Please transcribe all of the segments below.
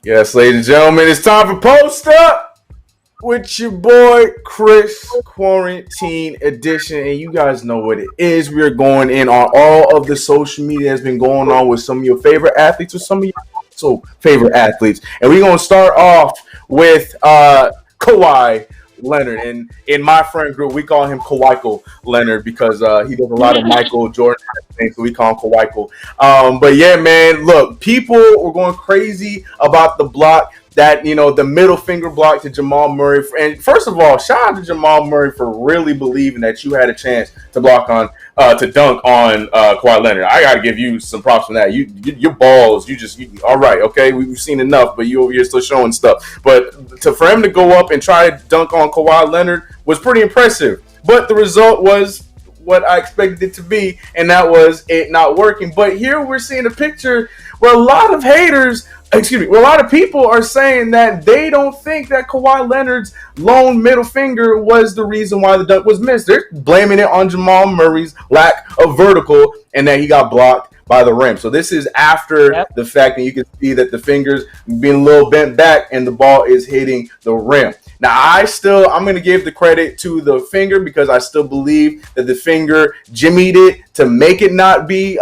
Yes, ladies and gentlemen, it's time for Post Up with your boy Chris, Quarantine Edition. And you guys know what it is. We are going in on all of the social media that's been going on with some of your favorite athletes or some of your also favorite athletes. And we're going to start off with Kawhi Leonard. And in my friend group, we call him Kawhi Leonard because he does a lot of Michael Jordan things, so we call him Kawhi. But yeah, man, look, people were going crazy about the block that, the middle finger block to Jamal Murray. And first of all, shout out to Jamal Murray for really believing that you had a chance to to dunk on Kawhi Leonard. I got to give you some props for that. Your balls, all right, okay, we've seen enough, but you're still showing stuff. But for him to go up and try to dunk on Kawhi Leonard was pretty impressive. But the result was what I expected it to be, and that was it not working. But here we're seeing a picture where a lot of people are saying that they don't think that Kawhi Leonard's lone middle finger was the reason why the dunk was missed. They're blaming it on Jamal Murray's lack of vertical and that he got blocked by the rim. So this is after the fact that you can see that the fingers being a little bent back and the ball is hitting the rim. Now, I'm going to give the credit to the finger because I still believe that the finger jimmied it to make it not be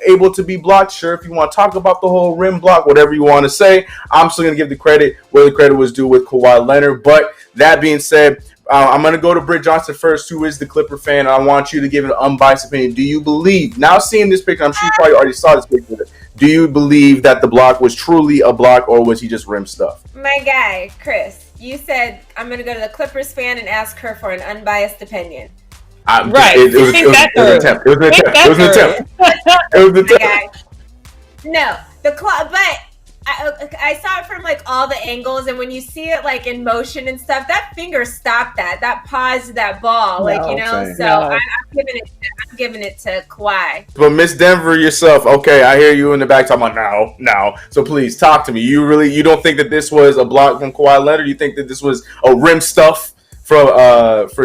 able to be blocked. Sure, if you want to talk about the whole rim block, whatever you want to say, I'm still going to give the credit where the credit was due with Kawhi Leonard. But that being said, I'm going to go to Britt Johnson first, who is the Clipper fan. I want you to give an unbiased opinion. Do you believe, now seeing this picture, I'm sure you probably already saw this picture, do you believe that the block was truly a block or was he just rim stuff? My guy, Chris. You said I'm going to go to the Clippers fan and ask her for an unbiasted opinion. Right. It was an attempt. It was an attempt. No, but I saw it from like all the angles, and when you see it like in motion and stuff, that finger stopped that paused that ball, I'm giving it to Kawhi. But Miss Denver yourself, okay, I hear you in the back talking about now. So please talk to me. You don't think that this was a block from Kawhi Leonard? You think that this was a rim stuff for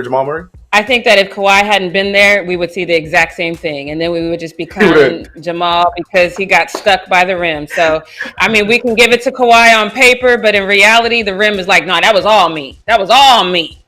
Jamal Murray? I think that if Kawhi hadn't been there, we would see the exact same thing. And then we would just be clowning Jamal because he got stuck by the rim. So, I mean, we can give it to Kawhi on paper, but in reality, the rim is like, no, that was all me. That was all me.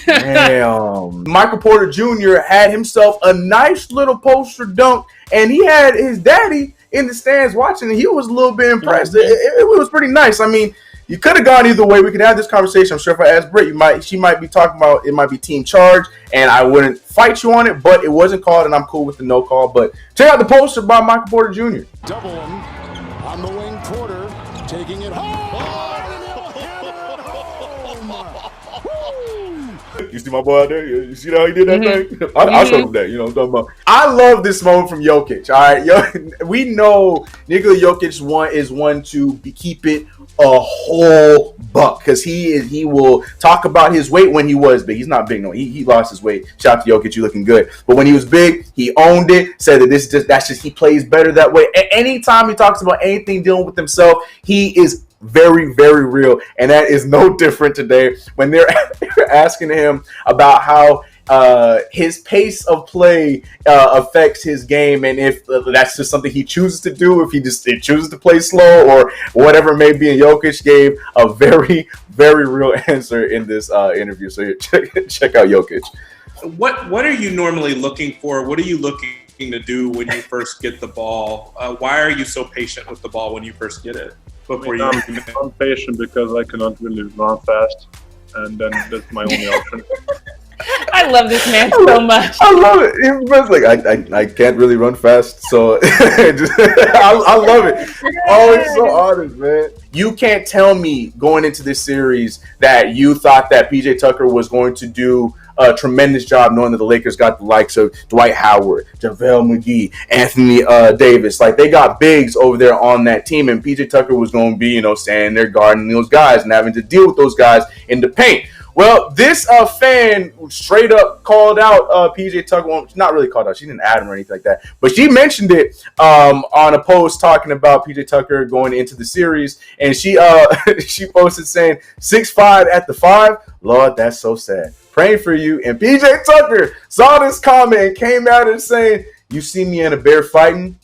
Damn. Michael Porter Jr. had himself a nice little poster dunk, and he had his daddy in the stands watching, and he was a little bit impressed. It was pretty nice. I mean, you could have gone either way. We could have this conversation. I'm sure if I asked Britt, she might be talking about it might be team charge, and I wouldn't fight you on it, but it wasn't called, and I'm cool with the no call. But check out the poster by Michael Porter Jr. Double him on the wing. Porter taking it home. You see my boy out there? You see how he did that thing? I showed him that. You know what I'm talking about. I love this moment from Jokic. All right, we know Nikola Jokic is one to keep it a whole buck because he will talk about his weight when he was big. He's not big no. He lost his weight. Shout out to Jokic, you looking good. But when he was big, he owned it. Said that that's just he plays better that way. Anytime he talks about anything dealing with himself, he is very, very real, and that is no different today when they're asking him about how his pace of play affects his game, and if that's just something he chooses to do, if he chooses to play slow or whatever it may be. And Jokic gave a very, very real answer in this interview. So check out Jokic. What are you normally looking for? What are you looking to do when you first get the ball? Why are you so patient with the ball when you first get it? I'm patient because I cannot really run fast, and then that's my only option. I love this man so much. I love it. It's like I can't really run fast, so I love it. Oh, it's so honest, man. You can't tell me going into this series that you thought that PJ Tucker was going to do a tremendous job, knowing that the Lakers got the likes of Dwight Howard, JaVale McGee, Anthony Davis. Like, they got bigs over there on that team, and PJ Tucker was going to be, standing there guarding those guys and having to deal with those guys in the paint. Well, this fan straight up called out PJ Tucker. Well, not really called out. She didn't add him or anything like that. But she mentioned it on a post talking about PJ Tucker going into the series. And she she posted saying, 6'5" at the 5. Lord, that's so sad. Praying for you. And PJ Tucker saw this comment and came out and saying, you see me and a bear fighting?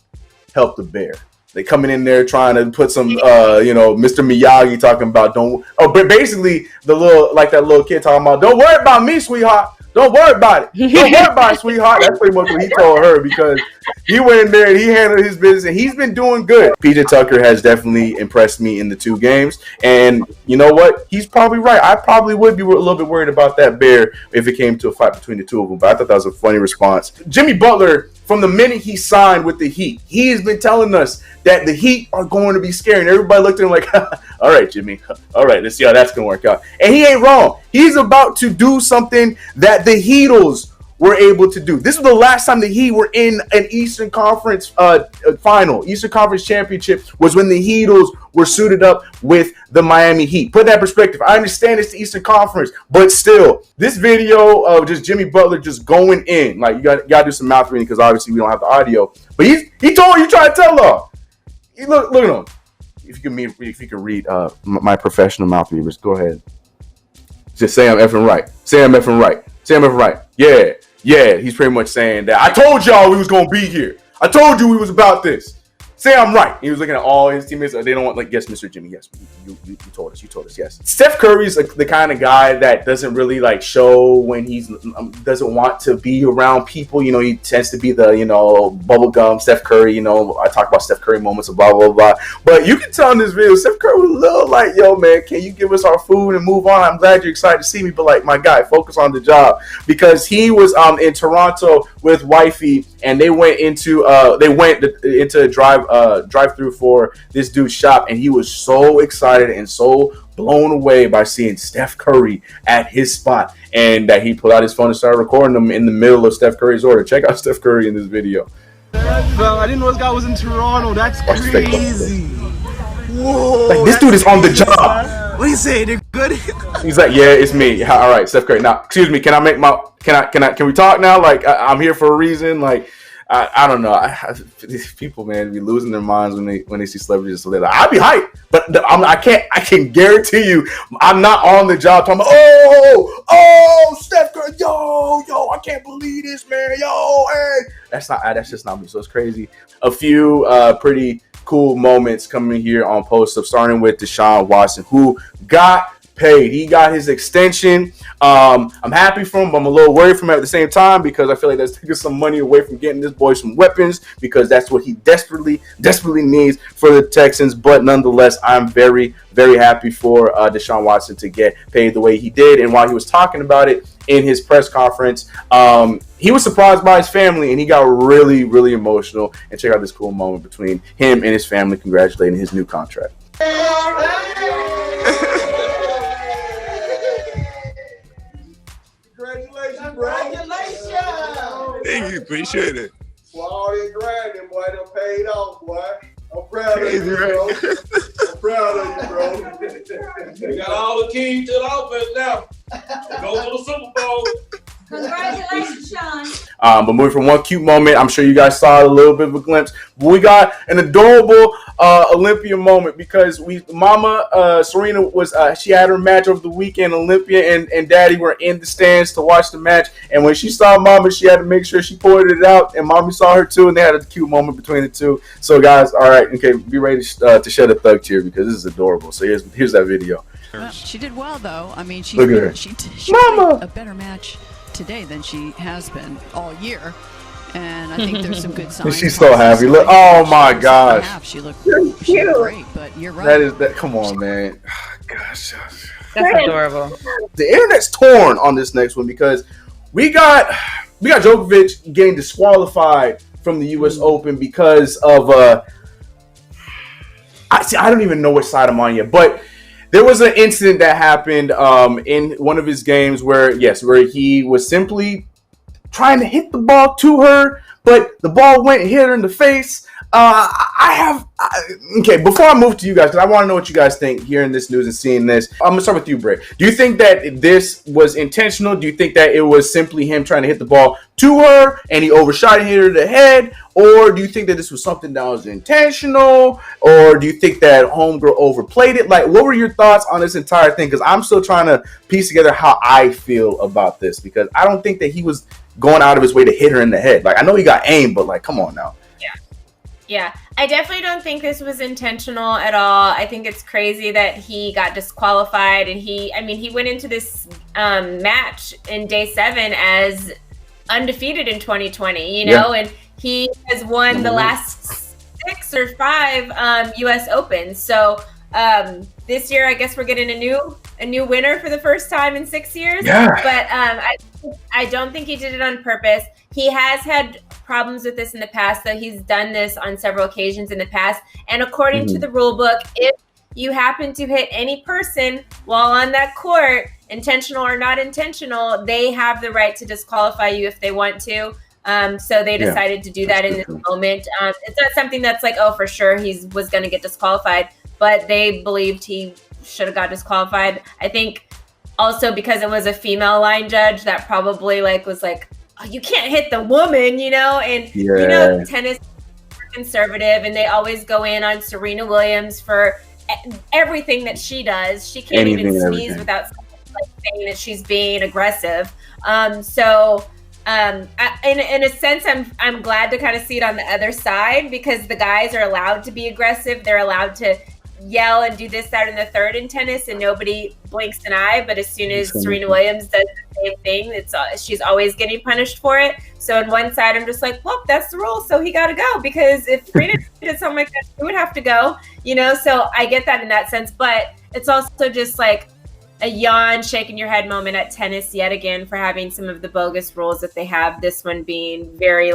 Help the bear. They coming in there trying to put some, Mr. Miyagi talking about but basically that little kid talking about, don't worry about me, sweetheart. Don't worry about it. Don't worry about it, sweetheart. That's pretty much what he told her because he went in there and he handled his business and he's been doing good. PJ Tucker has definitely impressed me in the 2 games. And you know what? He's probably right. I probably would be a little bit worried about that bear if it came to a fight between the 2 of them. But I thought that was a funny response. Jimmy Butler, from the minute he signed with the Heat, he has been telling us that the Heat are going to be scary. And everybody looked at him like, all right, Jimmy. All right, let's see how that's going to work out. And he ain't wrong. He's about to do something that the Heatles were able to do. This was the last time the Heat were in an Eastern Conference final. Eastern Conference championship was when the Heatles were suited up with the Miami Heat. Put that in perspective. I understand it's the Eastern Conference, but still, this video of just Jimmy Butler just going in, like you got to do some mouth reading because obviously we don't have the audio. But he told you, trying to tell her. Look at him. If you can read my professional mouth readers, go ahead. Just say I'm effing right. Say I'm effing right. Say I'm effing right. Yeah. He's pretty much saying that I told y'all we was gonna be here. I told you we was about this. Say I'm right. He was looking at all his teammates. They don't want yes, Mr. Jimmy. Yes, you told us. You told us. Yes. Steph Curry's the kind of guy that doesn't really show when he's doesn't want to be around people. He tends to be the bubblegum Steph Curry. I talk about Steph Curry moments of blah blah blah. But you can tell in this video, Steph Curry was a little like, yo man, can you give us our food and move on? I'm glad you're excited to see me, but my guy, focus on the job because he was in Toronto with wifey and they went into a drive-through for this dude's shop, and he was so excited and so blown away by seeing Steph Curry at his spot, and that he pulled out his phone and started recording them in the middle of Steph Curry's order. Check out Steph Curry in this video. I didn't know this guy was in Toronto. That's crazy. Whoa, this dude is on the job. What do you say? They're good. He's like, yeah, it's me. All right, Steph Curry. Now, excuse me. Can we talk now? I'm here for a reason. I don't know. These people, man, be losing their minds when they see celebrities. So they're like, I'll be hyped, but I can guarantee you, I'm not on the job talking about, Steph Curry, yo, I can't believe this, man, yo, hey. That's just not me. So it's crazy. A few pretty cool moments coming here on Post Up, starting with Deshaun Watson, who got paid. He got his extension. I'm happy for him, but I'm a little worried for him at the same time because I feel like that's taking some money away from getting this boy some weapons because that's what he desperately needs for the Texans. But nonetheless, I'm very, very happy for Deshaun Watson to get paid the way he did. And while he was talking about it in his press conference, he was surprised by his family and he got really, really emotional. And check out this cool moment between him and his family congratulating his new contract. Congratulations. Thank you, appreciate it. Well, all your grinding, boy, done paid off, boy. I'm proud of you, bro. I'm proud of you, bro. We got all the keys to the offense now. Go to the Super Bowl. Congratulations, Sean. But moving from one cute moment, I'm sure you guys saw a little bit of a glimpse. But we got an adorable Olympia moment because Mama Serena was she had her match over the weekend. Olympia and Daddy were in the stands to watch the match, and when she saw Mama, she had to make sure she pointed it out, and Mommy saw her too, and they had a cute moment between the two. So guys, all right, okay, be ready to shed a thug tear because this is adorable. So here's that video. Well, she did well though. I mean, she played a better match today than she has been all year, and I think there's some good signs. She's so happy. Look, oh my gosh, she looked great. But you're right. That. Come on, man. Gosh, that's adorable. The internet's torn on this next one because we got Djokovic getting disqualified from the U.S. Open because of I don't even know which side I'm on yet, but there was an incident that happened in one of his games where he was simply trying to hit the ball to her, but the ball went and hit her in the face. Before I move to you guys, because I want to know what you guys think hearing this news and seeing this. I'm going to start with you, Bray. Do you think that this was intentional? Do you think that it was simply him trying to hit the ball to her and he overshot and hit her in the head? Or do you think that this was something that was intentional? Or do you think that homegirl overplayed it? Like, what were your thoughts on this entire thing? Because I'm still trying to piece together how I feel about this, because I don't think that he was going out of his way to hit her in the head. Like, I know he got aim, but like, come on now. Yeah, I definitely don't think this was intentional at all. I think it's crazy that he got disqualified, and he went into this match in day 7 as undefeated in 2020, you know, and he has won the last 6 or 5 U.S. Opens. So this year, I guess we're getting a new winner for the first time in 6 years. Yeah. But I don't think he did it on purpose. He has had problems with this in the past, though. He's done this on several occasions in the past. And according to the rule book, if you happen to hit any person while on that court, intentional or not intentional, they have the right to disqualify you if they want to. So they decided to do that in this moment. It's not something that's like, oh, for sure he was going to get disqualified, but they believed he should have got disqualified. I think also because it was a female line judge that probably was like, oh, you can't hit the woman, you know? And, you know, tennis is conservative, and they always go in on Serena Williams for everything that she does. She can't even sneeze without saying that she's being aggressive. In a sense, I'm glad to kind of see it on the other side, because the guys are allowed to be aggressive. They're allowed to yell and do this, that, and the third in tennis, and nobody blinks an eye. But as soon as Serena Williams does the same thing, she's always getting punished for it. So on one side, I'm just like, well, that's the rule, so he got to go, because if Serena did something like that, he would have to go, you know. So I get that in that sense, but it's also just like a yawn, shaking your head moment at tennis yet again for having some of the bogus rules that they have. This one being very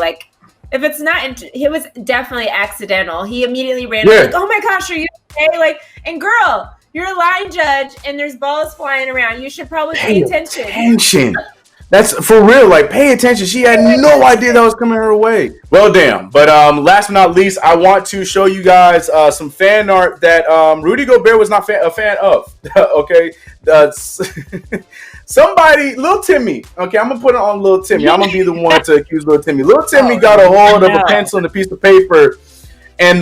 if it's not, it was definitely accidental. He immediately ran like, oh my gosh, are you okay? And girl, you're a line judge and there's balls flying around. You should probably pay attention. That's for real. Pay attention. She had no idea that was coming her way. Well, damn. But last but not least, I want to show you guys some fan art that Rudy Gobert was not a fan of. Okay. Somebody, Lil Timmy. Okay, I'm gonna put it on Lil Timmy. I'm gonna be the one to accuse Lil Timmy. Lil Timmy got a hold of a pencil and a piece of paper, and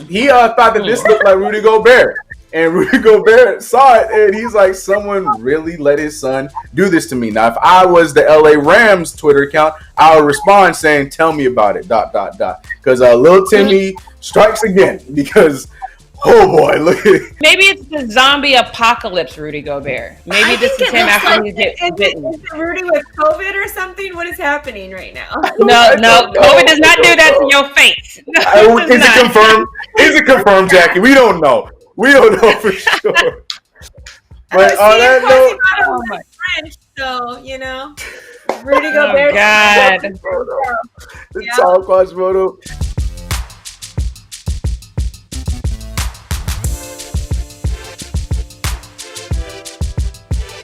he thought that this looked like Rudy Gobert. And Rudy Gobert saw it, and he's like, someone really let his son do this to me. Now, if I was the LA Rams Twitter account, I would respond saying, tell me about it, ... Because Lil Timmy strikes again, because, oh boy, look at it. Maybe it's the zombie apocalypse, Rudy Gobert. Maybe this is him after he gets bitten. Is it Rudy with COVID or something? What is happening right now? No, COVID does not do that to your face. No, is it confirmed? Is it confirmed, Jackie? We don't know. We don't know for sure. But on that note, French, so you know, Rudy Gobert. God. The Tall Quasimodo.